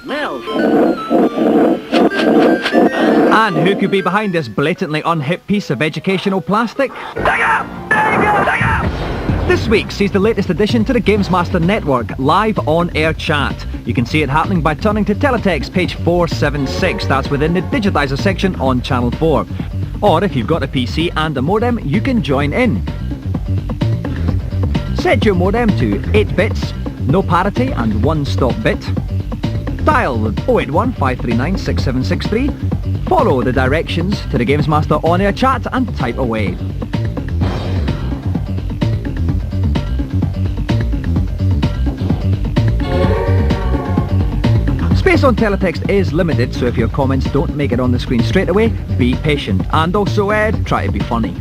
Smell. And who could be behind this blatantly unhip piece of educational plastic? Dig up! There you go! Dig up! This week sees the latest addition to the GamesMaster network, live on-air chat. You can see it happening by turning to teletext page 476. That's within the digitizer section on channel 4. Or if you've got a PC and a modem, you can join in. Set your modem to 8 bits, no parity and one stop bit. Dial 081 539 6763. Follow the directions to the GamesMaster on-air chat and type away. Space on teletext is limited, so if your comments don't make it on the screen straight away, be patient. And also, try to be funny.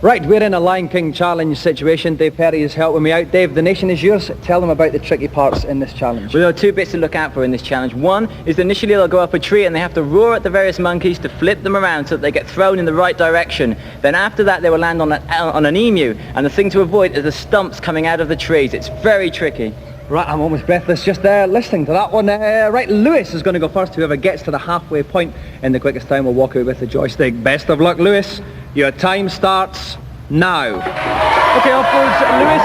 Right, we're in a Lion King challenge situation. Dave Perry is helping me out. Dave, the nation is yours. Tell them about the tricky parts in this challenge. Well, there are 2 bits to look out for in this challenge. One is initially they'll go up a tree and they have to roar at the various monkeys to flip them around so that they get thrown in the right direction. Then after that they will land on an emu, and the thing to avoid is the stumps coming out of the trees. It's very tricky. Right, I'm almost breathless just listening to that one. Right, Lewis is going to go first. Whoever gets to the halfway point in the quickest time will walk out with the joystick. Best of luck, Lewis. Your time starts now. Okay, off goes Lewis.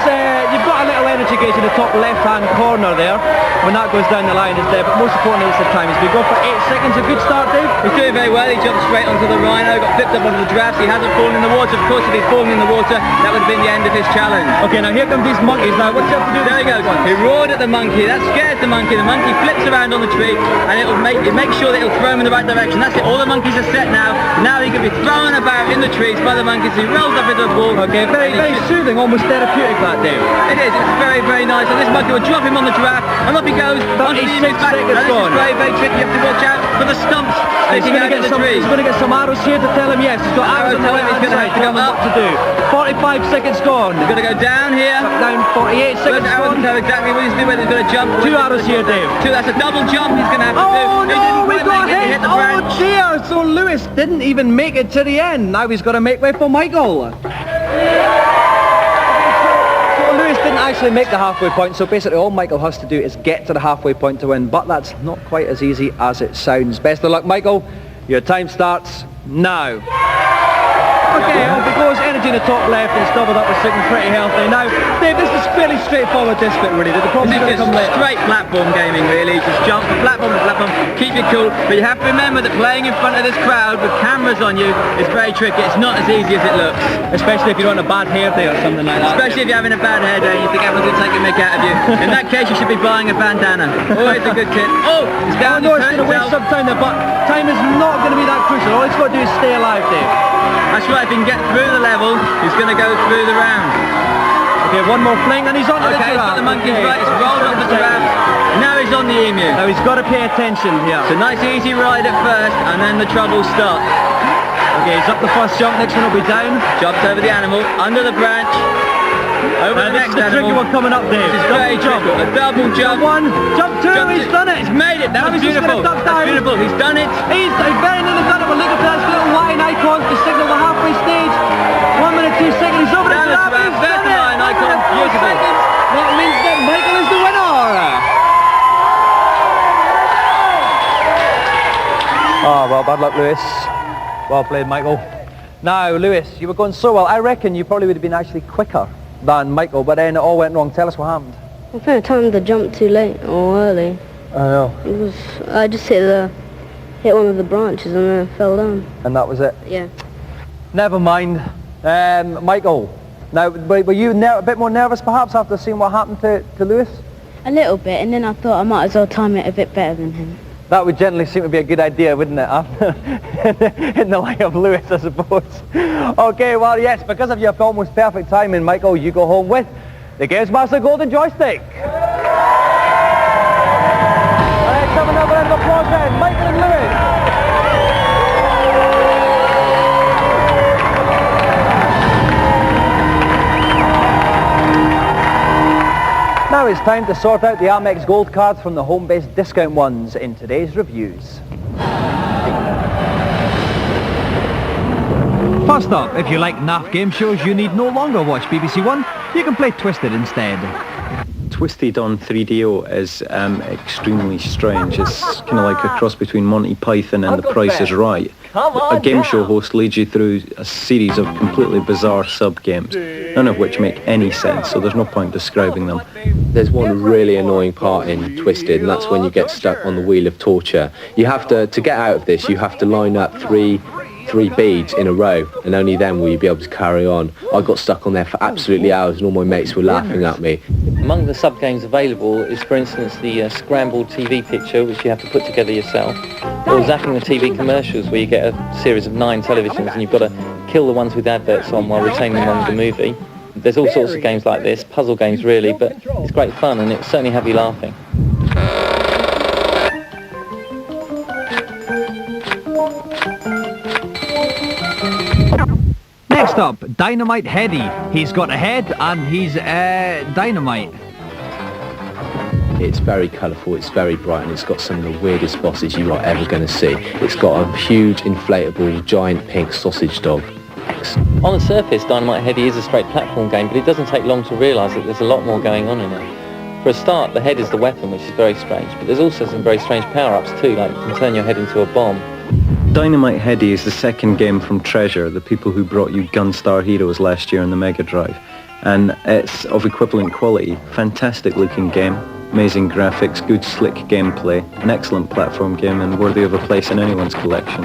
You've got a little energy gauge in the top left-hand corner there. When that goes down the line, it's there. But most importantly, it's the time. As we go for 8 seconds, a good start, Dave. He's doing very well. He jumped straight onto the rhino, got flipped up onto the giraffes. He hasn't fallen in the water. Of course, if he'd fallen in the water, that would have been the end of his challenge. Okay, now here come these monkeys. Now, what's he have to do? There he goes. He roared at the monkey. That scares the monkey. The monkey flips around on the tree, and it makes sure that it'll throw him in the right direction. That's it. All the monkeys are set now. Now he can be thrown about in the trees by the monkeys. He rolls up into a ball. Okay, very soothing, almost therapeutic that, Dave. It is. It's very, very nice. And this monkey will drop him on the giraffe, and up he goes. 36 seconds gone. Very, very tricky. You have to watch out for the stumps sticking out of the trees. He's going to get some arrows here to tell him yes. He's got arrows on the right hand side. Tell him what to do. 45 seconds gone. He's going to go down here. Down 48 seconds gone. Know exactly what he's doing. He's going to jump. 2 arrows here, Dave. 2. That's a double jump he's going to have to do. Oh no, we got hit. Oh dear. So Lewis didn't even make it to the end. Now he's got to make way for Michael. Lewis didn't actually make the halfway point, so basically all Michael has to do is get to the halfway point to win, but that's not quite as easy as it sounds. Best of luck, Michael. Your time starts now. Okay, off it goes. Energy in the top left and it's doubled up with something pretty healthy. Now, Dave, this is fairly straightforward, this bit, really. The problem's going to come later. Straight platform gaming, really. Just jump from platform to platform, keep you cool. But you have to remember that playing in front of this crowd with cameras on you is very tricky. It's not as easy as it looks. Especially if you're on a bad hair day or something like that. Especially if you're having a bad hair day and you think everyone's going to take a mick out of you. In that case, you should be buying a bandana. Always a good tip. Oh, it's down. I know it's going to waste some time there, but time is not going to be that crucial. All he's got to do is stay alive, Dave. That's right, if he can get through the level, he's going to go through the round. Okay, one more fling and he's on the giraffe. He's got the monkeys right, he's rolled off the giraffe. Now he's on the emu. Now he's got to pay attention here. It's a nice easy ride at first, and then the trouble starts. Okay, he's up the first jump, next one will be down. Jumps over the animal, under the branch, over the next animal. This is the tricky one coming up, Dave. This is very jump. A double jump. Jump 1, jump 2, he's done it. He's made it, that was beautiful. That's beautiful, he's done it. He's very nearly done it, but look at that little line icon to signal the halfway stage. 1 minute, 2 seconds, he's over the giraffe, he's done it. Line icon, beautiful. That means that Michael is the winner. Oh, well, bad luck, Lewis. Well played, Michael. Now, Lewis, you were going so well. I reckon you probably would have been actually quicker than Michael, but then it all went wrong. Tell us what happened. I think I timed the jump too late or early. I know. I just hit one of the branches and then I fell down. And that was it? Yeah. Never mind. Michael, now, were you a bit more nervous perhaps after seeing what happened to Lewis? A little bit, and then I thought I might as well time it a bit better than him. That would generally seem to be a good idea, wouldn't it? In the light of Lewis, I suppose. Okay, well, yes, because of your almost perfect timing, Michael, you go home with the GamesMaster Golden Joystick. Let's have another round of applause then, Michael and Lewis. Now it's time to sort out the Amex Gold cards from the home-based discount ones in today's reviews. First up, if you like naff game shows, you need no longer watch BBC One. You can play Twisted instead. Twisted on 3DO is extremely strange. It's kind of like a cross between Monty Python and The Price is Right. A game show host leads you through a series of completely bizarre sub-games, none of which make any sense, so there's no point describing them. There's one really annoying part in Twisted, and that's when you get stuck on the wheel of torture. You have to get out of this, you have to line up three beads in a row, and only then will you be able to carry on. I got stuck on there for absolutely hours, and all my mates were laughing at me. Among the sub-games available is, for instance, the scrambled TV picture, which you have to put together yourself, or zapping the TV commercials, where you get a series of 9 televisions and you've got to kill the ones with adverts on while retaining them on the movie. There's all sorts of games like this, puzzle games really, but it's great fun and it'll certainly have you laughing. Next up, Dynamite Heady. He's got a head and he's dynamite. It's very colourful, it's very bright, and it's got some of the weirdest bosses you are ever going to see. It's got a huge, inflatable, giant pink sausage dog. On the surface, Dynamite Heady is a straight platform game, but it doesn't take long to realise that there's a lot more going on in it. For a start, the head is the weapon, which is very strange, but there's also some very strange power-ups too, like you can turn your head into a bomb. Dynamite Heady is the second game from Treasure, the people who brought you Gunstar Heroes last year on the Mega Drive. And it's of equivalent quality, fantastic looking game, amazing graphics, good slick gameplay, an excellent platform game and worthy of a place in anyone's collection.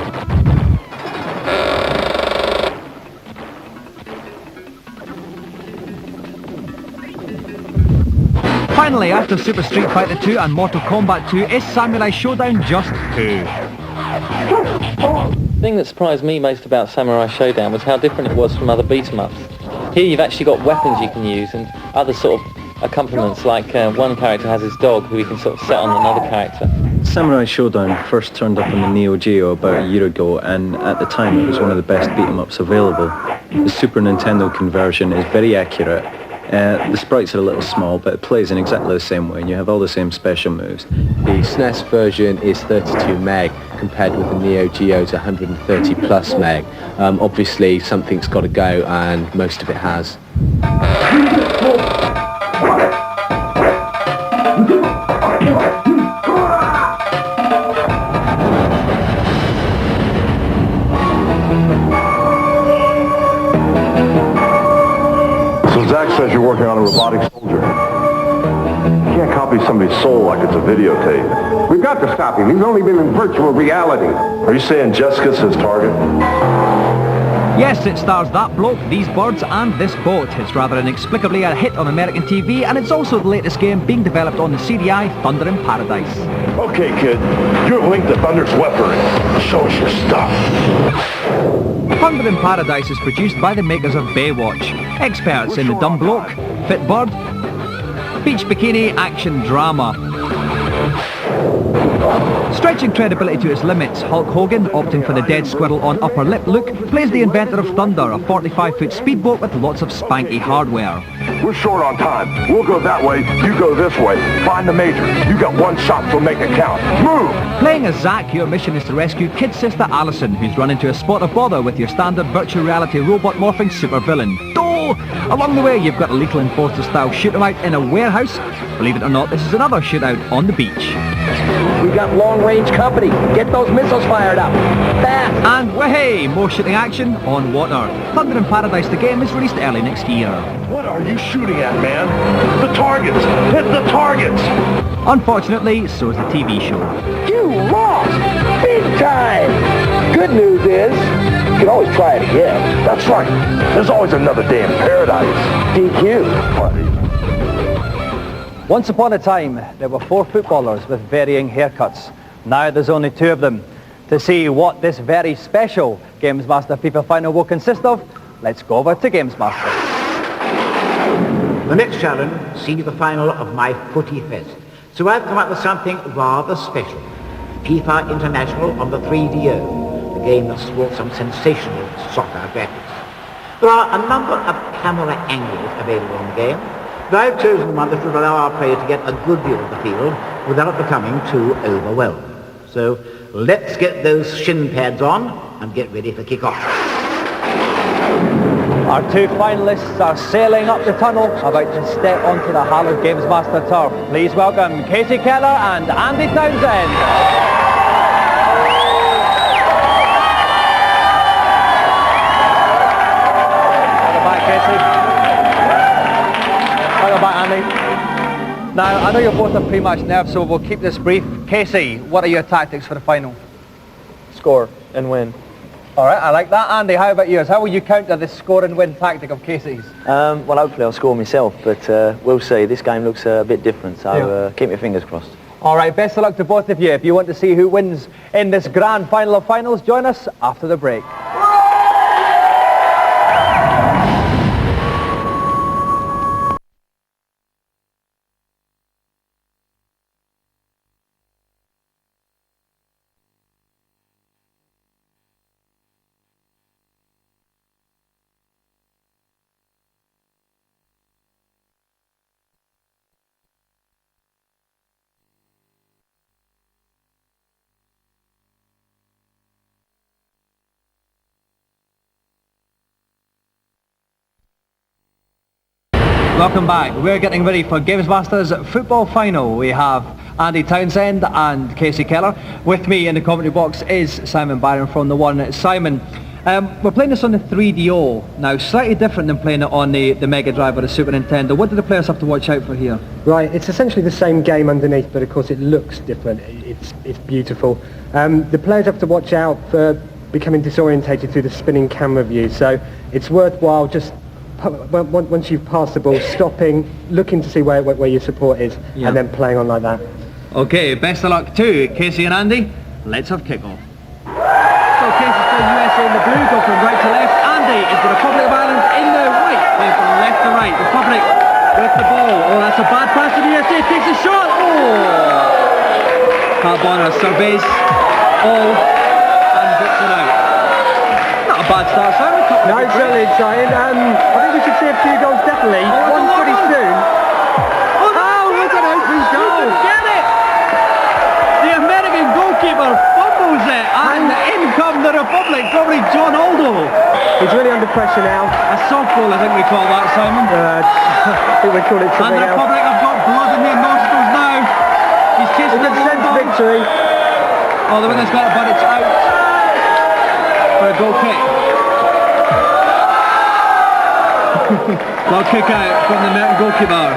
Finally, after Super Street Fighter 2 and Mortal Kombat 2, is Samurai Showdown just 2? The thing that surprised me most about Samurai Showdown was how different it was from other beat-em-ups. Here you've actually got weapons you can use and other sort of accompaniments, like one character has his dog who he can sort of set on another character. Samurai Showdown first turned up on the Neo Geo about a year ago, and at the time it was one of the best beat-em-ups available. The Super Nintendo conversion is very accurate. The sprites are a little small, but it plays in exactly the same way, and you have all the same special moves. The SNES version is 32 meg, compared with the Neo Geo's 130 plus meg. Obviously, something's got to go, and most of it has. Zach says you're working on a robotic soldier. You can't copy somebody's soul like it's a videotape. We've got to stop him. He's only been in virtual reality. Are you saying Jessica's his target? Yes, it stars that bloke, these birds and this boat. It's rather inexplicably a hit on American TV, and it's also the latest game being developed on the CDI Thunder in Paradise. Okay, kid. You have linked to Thunder's weaponry. Show us your stuff. Thunder in Paradise is produced by the makers of Baywatch. Experts in the dumb bloke, fit bird, beach bikini action drama. Stretching credibility to its limits, Hulk Hogan, opting for the dead squirrel on upper lip look, plays the inventor of Thunder, a 45-foot speedboat with lots of spanky hardware. We're short on time. We'll go that way, you go this way. Find the major. You got one shot, so make it count. Move! Playing as Zack, your mission is to rescue kid sister Allison, who's run into a spot of bother with your standard virtual reality robot morphing supervillain. Along the way, you've got a Lethal Enforcer-style shootout in a warehouse. Believe it or not, this is another shootout on the beach. We got long-range company. Get those missiles fired up. Fast! And hey, more shooting action on water. Thunder in Paradise, the game, is released early next year. What are you shooting at, man? The targets! Hit the targets! Unfortunately, so is the TV show. You lost! Big time! Good news is, you can always try it again. That's right. There's always another day in paradise. DQ. Once upon a time, there were 4 footballers with varying haircuts. Now there's only 2 of them. To see what this very special GamesMaster FIFA final will consist of, let's go over to GamesMaster. The next challenge sees the final of my footy fest. So I've come up with something rather special. FIFA International on the 3DO, the game that's brought some sensational soccer graphics. There are a number of camera angles available on the game, but I've chosen one that would allow our players to get a good view of the field without becoming too overwhelmed. So let's get those shin pads on and get ready for kick-off. Our two finalists are sailing up the tunnel, about to step onto the hallowed GamesMaster turf. Please welcome Casey Keller and Andy Townsend. Welcome back, Casey. Welcome back, Andy. Now, I know you're both on pretty much nerves, so we'll keep this brief. Casey, what are your tactics for the final? Score and win. All right, I like that. Andy, how about yours? How will you counter this score and win tactic of Casey's? Well, hopefully I'll score myself, but we'll see. This game looks a bit different, so keep your fingers crossed. All right, best of luck to both of you. If you want to see who wins in this grand final of finals, join us after the break. Welcome back. We're getting ready for GamesMaster's football final. We have Andy Townsend and Casey Keller. With me in the commentary box is Simon Byron from The One. Simon, we're playing this on the 3DO. Now, slightly different than playing it on the Mega Drive or the Super Nintendo. What do the players have to watch out for here? Right, it's essentially the same game underneath, but of course it looks different. It's beautiful. The players have to watch out for becoming disorientated through the spinning camera view, so it's worthwhile just once you've passed the ball, stopping, looking to see where your support is, and then playing on like that. Okay, best of luck to Casey and Andy. Let's have kick-off. So Casey's for USA in the blue, go from right to left. Andy is the Republic of Ireland in the white, playing from left to right. Republic with the ball. Oh, that's a bad pass to the USA, takes a shot. Oh! Pat Bonner surveys all and gets it out. Not a bad start, Simon. No, it's really exciting. I think we should see a few goals definitely. One pretty soon. Oh, look at it! Goal! Get it! The American goalkeeper fumbles it, and in come the Republic, probably John Aldo. He's really under pressure now. A soft goal, I think we call that, Simon. I think we call it something else. And the Republic have got blood in their nostrils now. He's chasing the sense of victory. Oh, the winner's got it, but it's out for a goal kick. Well, kick out from the American goalkeeper.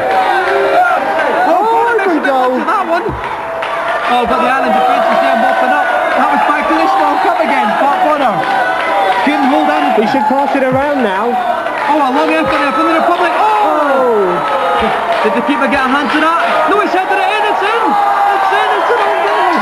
Oh, good goal. That one. Oh, but the Ireland defence is there mopping up. That was back to this World Cup again. Pat Bonner couldn't hold anything. He should pass it around now. Oh, a long effort there from the Republic. Oh! Did the keeper get a hand to that? No, he's headed it in. It's in. It's in. It's an own goal.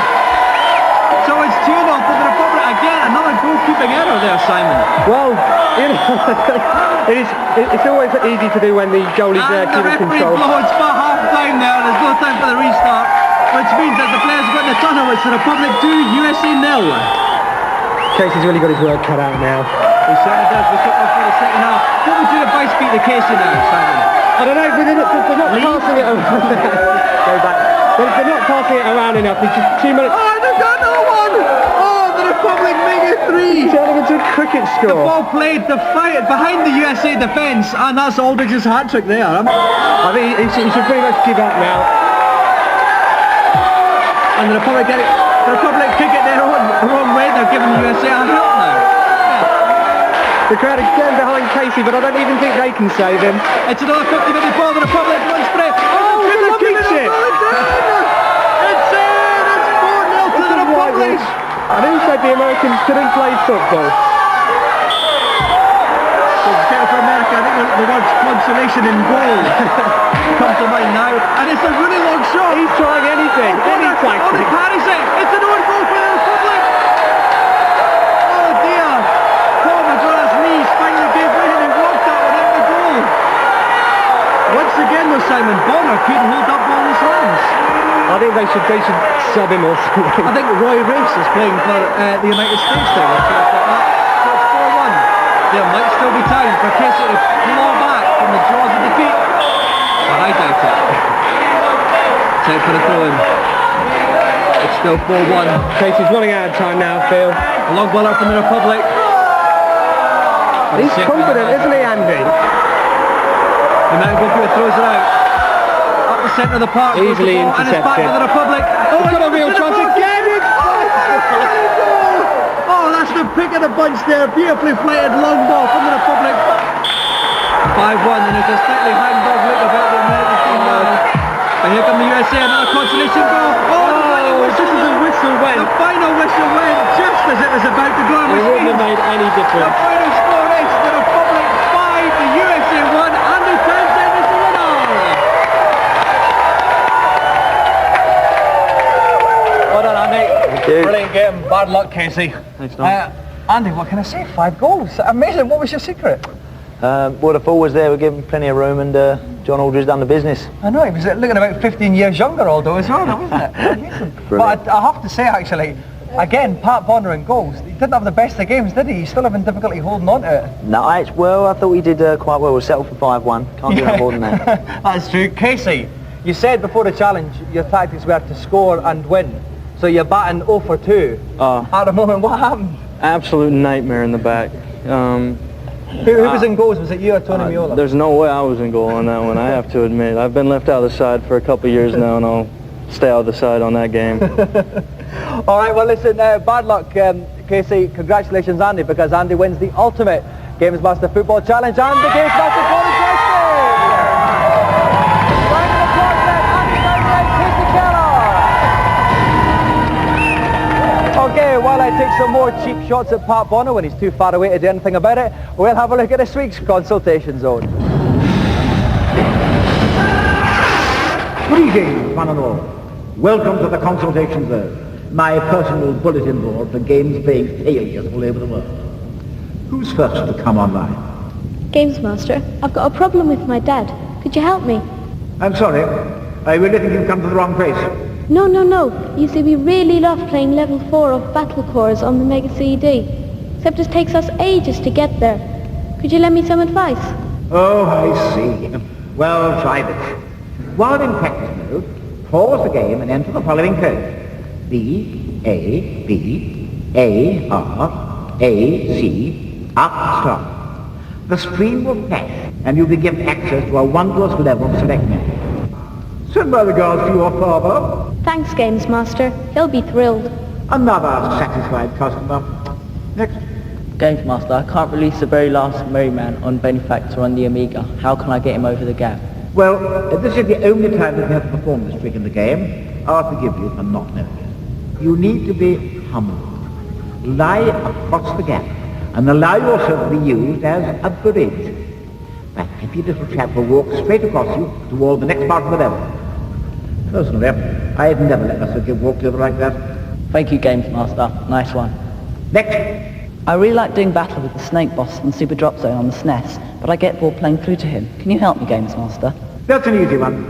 So it's 2-0 for the Republic again. Another goalkeeping error there, Simon. Well, you know. It's always easy to do when the goalie's keeping control. The referee blows for half time there. There's no time for the restart, which means that the players got in the tunnel. It's the Republic 2, USA 0. Casey's really got his work cut out now. He certainly does. We took off for the second half. What would you advise speak to Casey now, Simon? I don't know, but they're not passing it around. Go back. They're not passing it around enough. It's just 2 minutes. Oh, they've got another one! Oh, the Republic make it 3! Turning into a cricket score. The ball played the fight behind the USA defence, and that's Aldridge's hat-trick there. I think he should pretty much give up now. And the Republic get it. The Republic kick it their wrong way. They're giving the USA a help now. The crowd is getting behind Casey, but I don't even think they can save him. It's another 50-50 ball. The Republic runs for it. Oh, it's a kick it! It's in! It's 4-0 to the Republic! And who said the Americans couldn't play football? For America, I think the word consolation in goal comes to mind now. And it's a really long shot. He's trying anything, any tactic. Oh, he parries it. It's an own goal for the Republic. Oh dear. Paul McGrath's knees finally gave way and he walked that one into the goal. Once again though, Simon, Bonner couldn't hold up ball in his hands. I think they should sub him or something. I think Roy Race is playing for the United States there. So it's 4-1. There might still be time for Casey to claw back from the jaws of defeat. But I doubt it. Time for the throw-in. It's still 4-1. Casey's running out of time now, Phil. A long ball up from the Republic. He's confident, isn't he, Andy? The man throws it out. Up the centre of the park. Easily and it's back to the Republic. Oh, He's got a real chance again. Oh, that's the pick of the bunch there. Beautifully flighted long ball from the Republic. 5-1, and there's a slightly handball look about the American team now. And here come the USA, another consolation goal. Oh, This is a whistle went. the final whistle went just as it was about to go on the It wouldn't screen. have made any The difference. final score is the Republic 5, the USA 1, Andy Townsend is the winner. Well done, Andy. Brilliant game. Bad luck, Casey. Thanks, Tom. Andy, what can I say? 5 goals. Amazing. What was your secret? Well, the forwards there were given plenty of room, and John Aldridge done the business. I know, he was looking about 15 years younger, Aldo, as well, wasn't it? Amazing. But I have to say, actually, again, Pat Bonner in goals. He didn't have the best of games, did he? He's still having difficulty holding on to it. No, I thought he did quite well. We settled for 5-1. Can't do no more than that. That's true. Casey, you said before the challenge your tactics were to score and win. So you're batting 0 for 2. At the moment, what happened? Absolute nightmare in the back. Who was in goals? Was it you or Tony Miola? There's no way I was in goal on that one, I have to admit. I've been left out of the side for a couple of years now, and I'll stay out of the side on that game. All right, well, listen, bad luck, Casey. Congratulations, Andy, because Andy wins the ultimate GamesMaster Football Challenge and the GamesMaster Golden Question. Round of applause then, Andy Townsend, Casey Keller. Okay, while I take some more cheap shots at Pat Bonner when he's too far away to do anything about it, we'll have a look at this week's consultation zone. Greetings, one and all. Welcome to the consultation zone, my personal bulletin board for games playing failures all over the world. Who's first to come online? GamesMaster, I've got a problem with my dad. Could you help me? I'm sorry. I really think you've come to the wrong place. No. You see, we really love playing level 4 of Battle Cores on the Mega CD. Except it takes us ages to get there. Could you lend me some advice? Oh, I see. Well, try this. While in practice mode, pause the game and enter the following code. B-A-B-A-R-A-C up start. The screen will flash and you'll be given access to a wondrous level select menu. Send my regards to your father. Thanks, GamesMaster. He'll be thrilled. Another satisfied customer. Next. GamesMaster, I can't release the very last Merryman on Benefactor on the Amiga. How can I get him over the gap? Well, this is the only time that you have to perform this trick in the game. I'll forgive you for not knowing it. You need to be humble. Lie across the gap and allow yourself to be used as a bridge. That happy little chap will walk straight across you toward the next part of the level. Personally, I've never let myself get walked over like that. Thank you, GamesMaster. Nice one. Next. I really like doing battle with the Snake Boss on Super Drop Zone on the SNES, but I get bored playing through to him. Can you help me, GamesMaster? That's an easy one.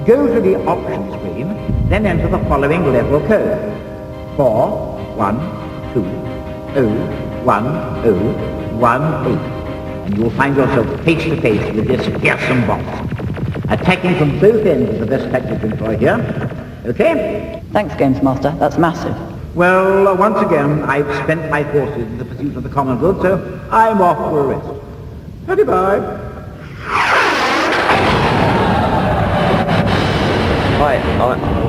Go to the options screen, then enter the following level code. 412010118. And you will find yourself face to face with this fearsome boss. Attacking from both ends is the best tactic to employ here. Okay? Thanks, GamesMaster. That's massive. Well, once again, I've spent my forces in the pursuit of the common good, so I'm off for a rest. Goodbye. Hi,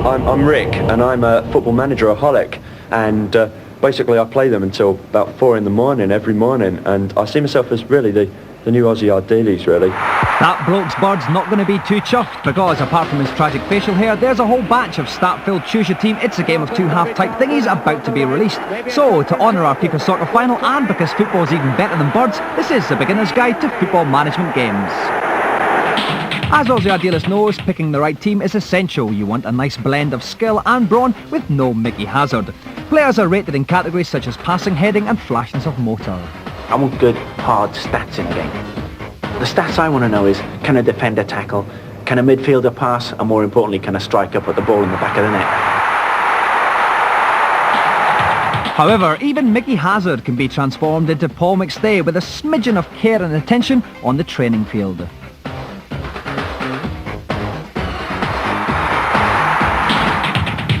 I'm Rick, and I'm a football manager-aholic, and basically I play them until about 4 in the morning every morning, and I see myself as really the new Aussie Ardelis, really. That bloke's bird's not going to be too chuffed because, apart from his tragic facial hair, there's a whole batch of stat-filled choose your team, it's a game of 2 half-type thingies about to be released. So, to honour our FIFA Soccer final, and because football's even better than birds, this is the beginner's guide to football management games. As Aussie Ardelis knows, picking the right team is essential. You want a nice blend of skill and brawn with no Mickey Hazard. Players are rated in categories such as passing, heading and flashes of motor. I want good, hard stats in a game. The stats I want to know is, can a defender tackle, can a midfielder pass, and more importantly, can a striker put the ball in the back of the net? However, even Mickey Hazard can be transformed into Paul McStay with a smidgen of care and attention on the training field.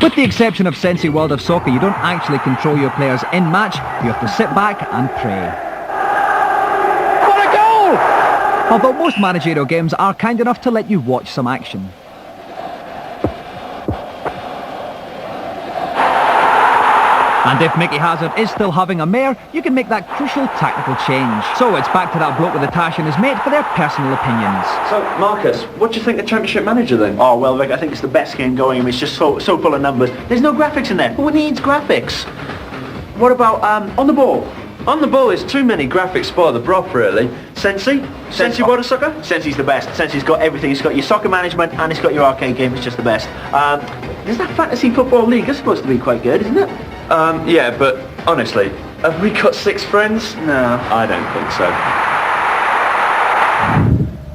With the exception of Sensei World of Soccer, you don't actually control your players in match, you have to sit back and pray. Although most managerial games are kind enough to let you watch some action. And if Mickey Hazard is still having a mare, you can make that crucial tactical change. So it's back to that bloke with the tash and his mate for their personal opinions. So, Marcus, what do you think of Championship Manager then? Oh, well, Rick, I think it's the best game going. I mean, it's just so full of numbers. There's no graphics in there. Who needs graphics? What about on the ball? On the ball is too many graphics spoil the broth, really. Sensi? Sensi Water Soccer? Sensi's the best. Sensi's got everything. It's got your soccer management and it's got your arcade game. It's just the best. There's that Fantasy Football League. That's supposed to be quite good, isn't it? Yeah, but honestly, have we got 6 friends? No. I don't think so.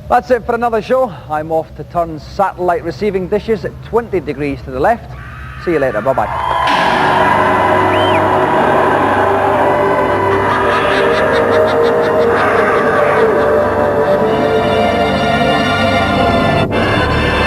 That's it for another show. I'm off to turn satellite receiving dishes at 20 degrees to the left. See you later. Bye-bye.